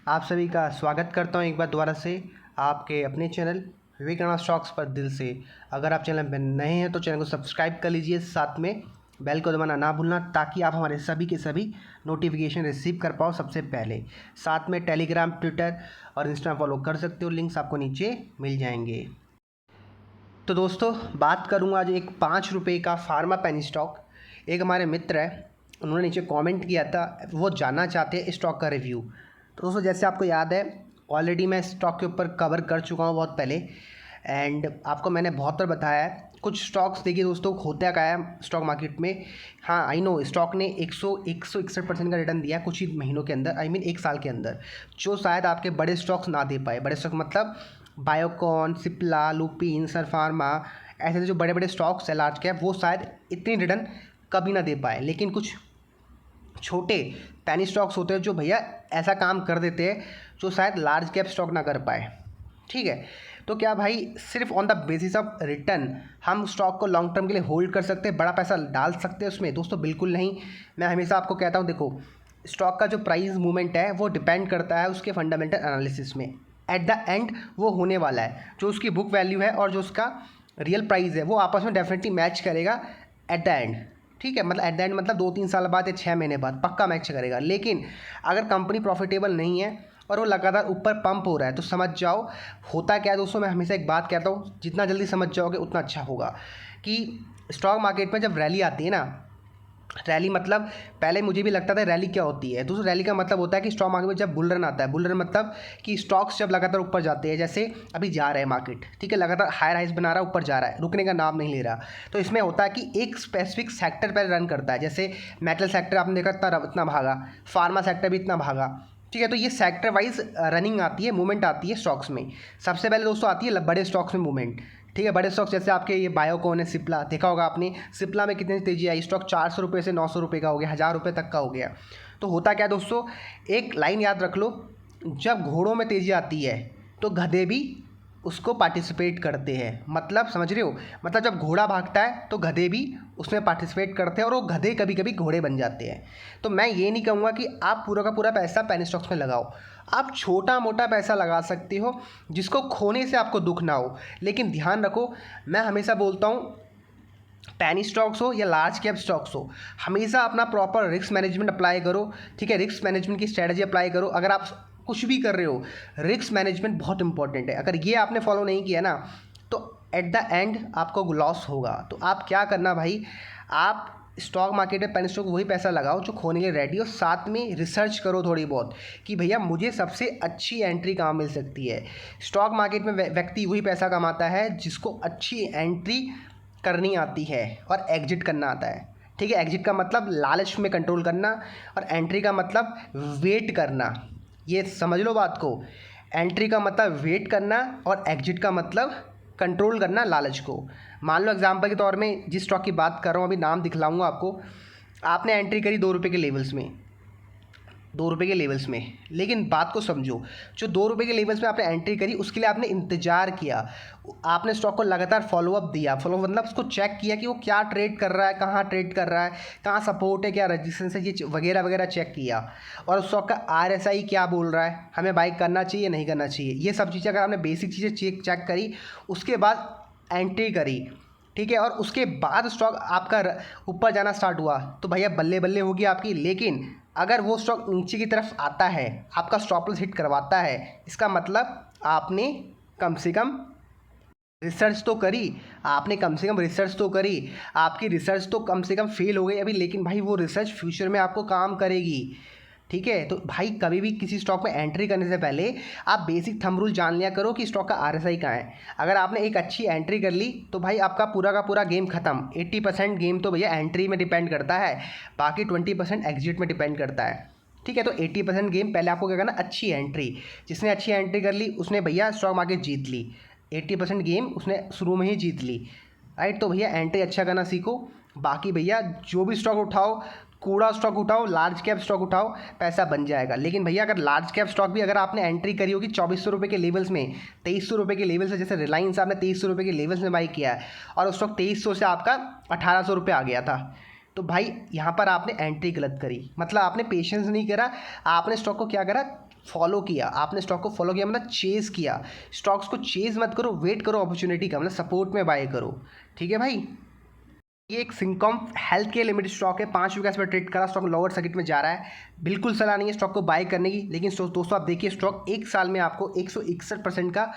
आप सभी का स्वागत करता हूं एक बार दोबारा से आपके अपने चैनल विवेकानंद स्टॉक्स पर दिल से। अगर आप चैनल पर नए हैं तो चैनल को सब्सक्राइब कर लीजिए, साथ में बेल को दबाना ना भूलना ताकि आप हमारे सभी के सभी नोटिफिकेशन रिसीव कर पाओ सबसे पहले। साथ में टेलीग्राम, ट्विटर और इंस्टा फॉलो कर सकते हो, लिंक्स आपको नीचे मिल जाएंगे। तो दोस्तों, बात करूँगा आज एक 5 रुपये का फार्मा पेनी स्टॉक। एक हमारे मित्र है, उन्होंने नीचे कमेंट किया था, वो जानना चाहते हैं स्टॉक का रिव्यू। तो दोस्तों, जैसे आपको याद है, ऑलरेडी मैं स्टॉक के ऊपर कवर कर चुका हूँ बहुत पहले, एंड आपको मैंने बहुत बार बताया है कुछ स्टॉक्स। देखिए दोस्तों, होता क्या है स्टॉक मार्केट में। हाँ, आई नो स्टॉक ने 161% का रिटर्न दिया कुछ ही महीनों के अंदर, आई मीन एक साल के अंदर, जो शायद आपके बड़े स्टॉक्स ना दे पाए। बड़े स्टॉक मतलब बायोकॉन, सिप्ला, लुपिन, सन फार्मा, ऐसे जो बड़े बड़े स्टॉक्स है लार्ज कैप, वो शायद इतनी रिटर्न कभी ना दे पाए। लेकिन कुछ छोटे पैनी स्टॉक्स होते हैं जो भैया ऐसा काम कर देते हैं जो शायद लार्ज कैप स्टॉक ना कर पाए। ठीक है, तो क्या भाई सिर्फ on the basis of return हम स्टॉक को लॉन्ग टर्म के लिए होल्ड कर सकते हैं, बड़ा पैसा डाल सकते हैं उसमें? दोस्तों बिल्कुल नहीं। मैं हमेशा आपको कहता हूँ, देखो स्टॉक का जो प्राइस मूवमेंट है वो डिपेंड करता है उसके फंडामेंटल एनालिसिस में। एट द एंड वो होने वाला है, जो उसकी बुक वैल्यू है और जो उसका रियल प्राइस है वो आपस में डेफिनेटली मैच करेगा एट द एंड। ठीक है, मतलब एट द एंड मतलब 2-3 साल बाद या 6 महीने बाद पक्का मैच करेगा। लेकिन अगर कंपनी प्रॉफिटेबल नहीं है और वो लगातार ऊपर पंप हो रहा है तो समझ जाओ होता क्या है। दोस्तों, मैं हमेशा एक बात कहता हूँ, जितना जल्दी समझ जाओगे उतना अच्छा होगा कि स्टॉक मार्केट में जब रैली आती है ना, रैली मतलब पहले मुझे भी लगता था रैली क्या होती है। दोस्तों, रैली का मतलब होता है कि स्टॉक मार्केट में जब बुल रन आता है, बुल रन मतलब कि स्टॉक्स जब लगातार ऊपर जाते हैं, जैसे अभी जा रहा है मार्केट, ठीक है, लगातार हायर हाइज बना रहा है, ऊपर जा रहा है, रुकने का नाम नहीं ले रहा। तो इसमें होता है कि एक स्पेसिफिक सेक्टर पर रन करता है। जैसे मेटल सेक्टर आपने देखा इतना भागा, फार्मा सेक्टर भी इतना भागा। ठीक है, तो ये सेक्टर वाइज रनिंग आती है, मूवमेंट आती है स्टॉक्स में। सबसे पहले दोस्तों आती है बड़े स्टॉक्स में मूवमेंट। ठीक है, बड़े स्टॉक्स जैसे आपके ये बायोकॉन है, सिप्ला, देखा होगा आपने सिप्ला में कितनी तेज़ी आई, स्टॉक 400 रुपये से 900 रुपये का हो गया, 1000 रुपये तक का हो गया। तो होता क्या दोस्तों, एक लाइन याद रख लो, जब घोड़ों में तेज़ी आती है तो गधे भी उसको पार्टिसिपेट करते हैं। मतलब समझ रहे हो, मतलब जब घोड़ा भागता है तो गधे भी उसमें पार्टिसिपेट करते हैं और वो गधे कभी कभी घोड़े बन जाते हैं। तो मैं ये नहीं कहूँगा कि आप पूरा का पूरा पैसा पेनी स्टॉक्स में लगाओ, आप छोटा मोटा पैसा लगा सकते हो जिसको खोने से आपको दुख ना हो। लेकिन ध्यान रखो, मैं हमेशा बोलता हूँ, पैनी स्टॉक्स हो या लार्ज कैप स्टॉक्स हो, हमेशा अपना प्रॉपर रिस्क मैनेजमेंट अप्लाई करो। ठीक है, रिस्क मैनेजमेंट की स्ट्रैटेजी अप्लाई करो। अगर आप कुछ भी कर रहे हो, रिस्क मैनेजमेंट बहुत इंपॉर्टेंट है। अगर ये आपने फॉलो नहीं किया ना तो एट द एंड आपको लॉस होगा। तो आप क्या करना भाई, आप स्टॉक मार्केट में पेनी स्टॉक वही पैसा लगाओ जो खोने के लिए रेडी हो। साथ में रिसर्च करो थोड़ी बहुत कि भैया मुझे सबसे अच्छी एंट्री कहाँ मिल सकती है। स्टॉक मार्केट में व्यक्ति वही पैसा कमाता है जिसको अच्छी एंट्री करनी आती है और एग्जिट करना आता है। ठीक है, एग्जिट का मतलब लालच में कंट्रोल करना और एंट्री का मतलब वेट करना। ये समझ लो बात को, एंट्री का मतलब वेट करना और एग्जिट का मतलब कंट्रोल करना लालच को। मान लो एग्जांपल के तौर में जिस स्टॉक की बात कर रहा हूँ, अभी नाम दिखलाऊंगा आपको, आपने एंट्री करी 2 रुपये के लेवल्स में, 2 रुपये के लेवल्स में। लेकिन बात को समझो, जो 2 रुपये के लेवल्स में आपने एंट्री करी उसके लिए आपने इंतजार किया, आपने स्टॉक को लगातार फॉलोअप दिया। फॉलोअप मतलब उसको चेक किया कि वो क्या ट्रेड कर रहा है, कहाँ ट्रेड कर रहा है, कहाँ सपोर्ट है, क्या रेजिस्टेंस है, ये वगैरह वगैरह चेक किया। और उस स्टॉक का RSI क्या बोल रहा है, हमें बाई करना चाहिए नहीं करना चाहिए, ये सब चीज़ें अगर आपने बेसिक चीज़ें चेक करी, उसके बाद एंट्री करी, ठीक है, और उसके बाद स्टॉक आपका ऊपर जाना स्टार्ट हुआ, तो भैया बल्ले बल्ले होगी आपकी। लेकिन अगर वो स्टॉक नीचे की तरफ आता है, आपका स्टॉप लॉस हिट करवाता है, इसका मतलब आपने कम से कम रिसर्च तो करी, आपने कम से कम रिसर्च तो करी। आपकी रिसर्च तो कम से कम फेल हो गई अभी, लेकिन भाई वो रिसर्च फ्यूचर में आपको काम करेगी। ठीक है, तो भाई कभी भी किसी स्टॉक में एंट्री करने से पहले आप बेसिक थंब रूल जान लिया करो कि स्टॉक का RSI कहाँ है। अगर आपने एक अच्छी एंट्री कर ली तो भाई आपका पूरा का पूरा गेम खत्म। 80% गेम तो भैया एंट्री में डिपेंड करता है, बाकी 20% एग्जिट में डिपेंड करता है। ठीक है, तो 80% गेम पहले आपको क्या करना, अच्छी एंट्री। जिसने अच्छी एंट्री कर ली उसने भैया स्टॉक मार्केट जीत ली, 80% गेम उसने शुरू में ही जीत ली। राइट, तो भैया एंट्री अच्छा करना सीखो। बाकी भैया जो भी स्टॉक उठाओ, कूड़ा स्टॉक उठाओ, लार्ज कैप स्टॉक उठाओ, पैसा बन जाएगा। लेकिन भैया अगर लार्ज कैप स्टॉक भी अगर आपने एंट्री करी होगी 2400 रुपये के लेवल्स में, 2300 रुपये के लेवल से, जैसे रिलायंस आपने 2300 रुपये के लेवल्स में बाई किया है और उस स्टॉक 2300 से आपका 1800 रुपये आ गया था, तो भाई यहाँ पर आपने एंट्री गलत करी। मतलब आपने पेशेंस नहीं करा, आपने स्टॉक को क्या करा, फॉलो किया, आपने स्टॉक को फॉलो किया मतलब चेज़ किया। स्टॉक्स को चेज़ मत करो, वेट करो अपॉर्चुनिटी का, मतलब सपोर्ट में बाय करो। ठीक है भाई। ये एक Syncom health care limited stock है, 5 रुपये पर ट्रेड करा, स्टॉक लोअर सर्किट में जा रहा है। बिल्कुल सलाह नहीं है स्टॉक को बाय करने की, लेकिन दोस्तों आप देखिए स्टॉक 1 साल में आपको 161% का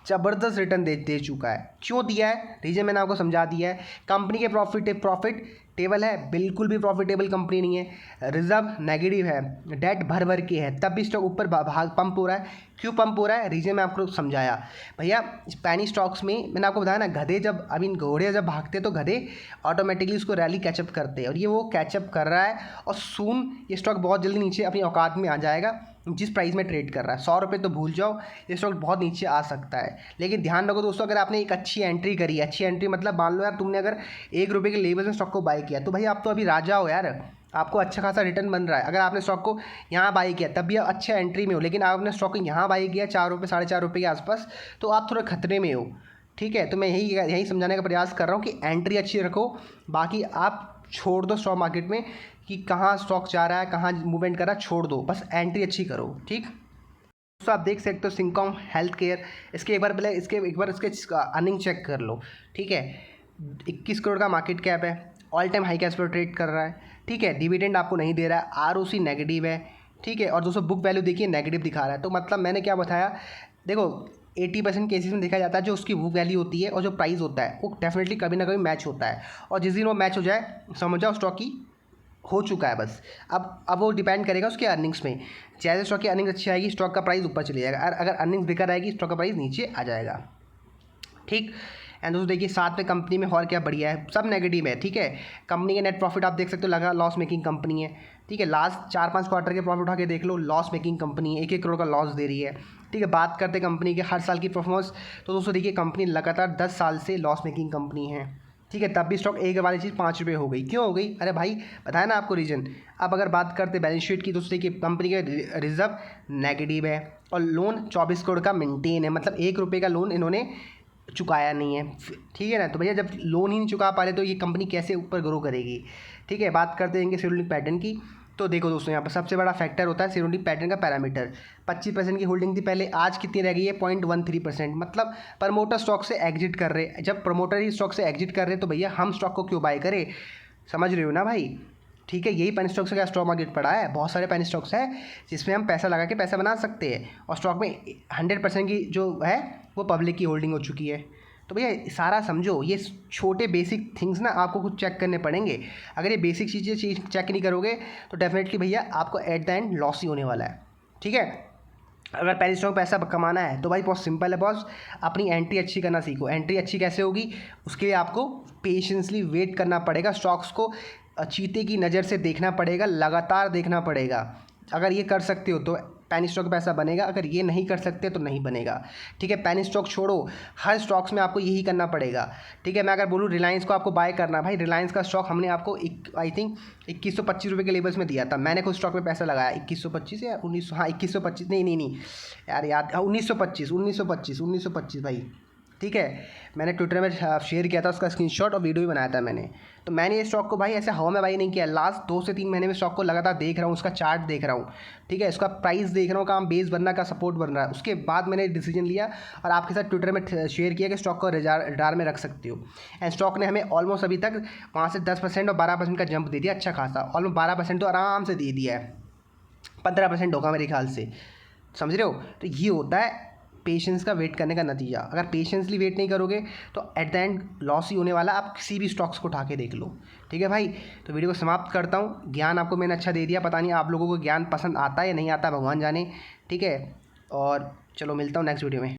ज़बरदस्त रिटर्न दे चुका है। क्यों दिया है, रीजन मैंने आपको समझा दिया है। कंपनी के प्रॉफिट टेबल है, बिल्कुल भी प्रॉफिटेबल कंपनी नहीं है। रिजर्व नेगेटिव है, डेट भर के है, तब भी स्टॉक ऊपर पंप हो रहा है। क्यों पंप हो रहा है, रीजन मैं आपको समझाया भैया। पैनी स्टॉक्स में मैंने आपको बताया ना, गधे जब घोड़े जब भागते हैं तो गधे ऑटोमेटिकली उसको रैली कैचअप करते हैं, और ये वो कैचअप कर रहा है। और सून ये स्टॉक बहुत जल्दी नीचे अपनी औकात में आ जाएगा। जिस प्राइस में ट्रेड कर रहा है 100 रुपये तो भूल जाओ, ये स्टॉक बहुत नीचे आ सकता है। लेकिन ध्यान रखो दोस्तों, अगर आपने एक अच्छी एंट्री करी है, अच्छी एंट्री मतलब मान लो यार तुमने अगर 1 रुपये के लेवल में स्टॉक को बाय किया, तो भाई आप तो अभी राजा हो यार, आपको अच्छा खासा रिटर्न बन रहा है। अगर आपने स्टॉक को यहाँ बाई किया तब भी आप अच्छे एंट्री में हो, लेकिन आपने स्टॉक को यहाँ बाई किया 4 रुपये 4.5 रुपये के आसपास, तो आप थोड़े खतरे में हो। ठीक है, तो मैं यही समझाने का प्रयास कर रहा हूँ कि एंट्री अच्छी रखो, बाकी आप छोड़ दो स्टॉक मार्केट में कि कहाँ स्टॉक जा रहा है, कहाँ मूवमेंट कर रहा है, छोड़ दो, बस एंट्री अच्छी करो। ठीक दोस्तों, आप देख सकते हो सिंकॉम हेल्थ केयर, इसके एक बार इसके अर्निंग चेक कर लो। ठीक है, 21 करोड़ का मार्केट कैप है, ऑल टाइम हाई कैश पर ट्रेड कर रहा है। ठीक है, डिविडेंड आपको नहीं दे रहा है, आरओसी नेगेटिव है। ठीक है, और दोस्तों बुक वैल्यू देखिए नेगेटिव दिखा रहा है। तो मतलब मैंने क्या बताया, देखो 80% केसेस में देखा जाता है जो उसकी बुक वैल्यू होती है और जो प्राइस होता है वो डेफिनेटली कभी ना कभी मैच होता है, और जिस दिन वो मैच हो जाए समझ जाओ स्टॉक की हो चुका है बस। अब वो डिपेंड करेगा उसके अर्निंग्स में, जैसे स्टॉक की अर्निंग अच्छी आएगी स्टॉक का प्राइस ऊपर चले जाएगा, अगर अर्निंग्स बेकार आएगी स्टॉक का प्राइस नीचे आ जाएगा। ठीक, एंड दोस्तों देखिए साथ में कंपनी में और क्या बढ़िया है, सब नेगेटिव है। ठीक है, कंपनी के नेट प्रॉफिट आप देख सकते हो लगा लॉस मेकिंग कंपनी है। ठीक है, लास्ट 4-5 क्वार्टर के प्रॉफिट उठा के देख लो, लॉस मेकिंग कंपनी है, 1-1 करोड़ का लॉस दे रही है। ठीक है, बात करते हैं कंपनी के हर साल की परफॉर्मेंस, तो दोस्तों देखिए कंपनी लगातार 10 साल से लॉस मेकिंग कंपनी है। ठीक है, तब भी स्टॉक एक वाली चीज़ 5 रुपये हो गई, क्यों हो गई, अरे भाई बताया ना आपको रीज़न। अब अगर बात करते बैलेंस शीट की, दोस्तों देखिए कंपनी के रिजर्व नेगेटिव है, और लोन 24 करोड़ का मेंटेन है, मतलब 1 रुपये का लोन इन्होंने चुकाया नहीं है। ठीक है ना, तो भैया जब लोन ही नहीं चुका पा रहे तो ये कंपनी कैसे ऊपर ग्रो करेगी। ठीक है, बात करते हैं इनके शेड्यूलिंग पैटर्न की, तो देखो दोस्तों यहाँ पर सबसे बड़ा फैक्टर होता है शेड्यूलिंग पैटर्न का पैरामीटर। 25% की होल्डिंग थी पहले, आज कितनी रह गई है 0.13%, मतलब प्रमोटर स्टॉक से एग्जिट कर रहे हैं। जब प्रमोटर ही स्टॉक से एग्जिट कर रहे हैं तो भैया हम स्टॉक को क्यों बाय करें, समझ रहे हो ना भाई। ठीक है, यही पेनी स्टॉक्स का स्टॉक मार्केट पड़ा है, बहुत सारे पेनी स्टॉक्स है जिसमें हम पैसा लगा के पैसा बना सकते हैं, और स्टॉक में 100% की जो है वो पब्लिक की होल्डिंग हो चुकी है। तो भैया सारा समझो, ये छोटे बेसिक थिंग्स ना आपको कुछ चेक करने पड़ेंगे। अगर ये बेसिक चीज़ें चेक नहीं करोगे तो डेफिनेटली भैया आपको एट द एंड लॉस ही होने वाला है। ठीक है, अगर पहले स्टॉक पैसा कमाना है तो भाई बहुत सिंपल है बॉस, अपनी एंट्री अच्छी करना सीखो। एंट्री अच्छी कैसे होगी, उसके लिए आपको पेशेंसली वेट करना पड़ेगा, स्टॉक्स को चीते की नज़र से देखना पड़ेगा, लगातार देखना पड़ेगा। अगर ये कर सकते हो तो पैनी स्टॉक पैसा बनेगा, अगर ये नहीं कर सकते तो नहीं बनेगा। ठीक है, पैनी स्टॉक छोड़ो, हर स्टॉक्स में आपको यही करना पड़ेगा। ठीक है, मैं अगर बोलूँ रिलायंस को आपको बाय करना, भाई रिलायंस का स्टॉक हमने आपको आई थिंक 2125 रुपये के लेवल्स में दिया था, मैंने खुद स्टॉक में पैसा लगाया 2125 या 1900, हाँ 2125, नहीं यार याद, 1925 भाई। ठीक है, मैंने ट्विटर में शेयर किया था उसका स्क्रीनशॉट और वीडियो भी बनाया था मैंने। तो मैंने ये स्टॉक को भाई ऐसे हवा में बाई नहीं किया, लास्ट 2 से 3 महीने में स्टॉक को लगातार देख रहा हूँ, उसका चार्ट देख रहा हूँ। ठीक है, इसका प्राइस देख रहा हूँ, काम बेस बनना का सपोर्ट बन रहा है, उसके बाद मैंने डिसीजन लिया और आपके साथ ट्विटर में शेयर किया कि स्टॉक को रडार में रख सकते हो। एंड स्टॉक ने हमें ऑलमोस्ट अभी तक वहाँ से 10% और 12% का जंप दे दिया, अच्छा खासा, ऑलमोस्ट 12% तो आराम से दे दिया है, 15% होगा मेरे ख्याल से, समझ रहे हो। तो ये होता है पेशेंस का वेट करने का नतीजा। अगर पेशेंसली वेट नहीं करोगे तो एट द एंड लॉस ही होने वाला। आप किसी भी स्टॉक्स को उठा के देख लो। ठीक है भाई, तो वीडियो को समाप्त करता हूँ। ज्ञान आपको मैंने अच्छा दे दिया, पता नहीं आप लोगों को ज्ञान पसंद आता है या नहीं आता, भगवान जाने। ठीक है, और चलो मिलता हूँ नेक्स्ट वीडियो में।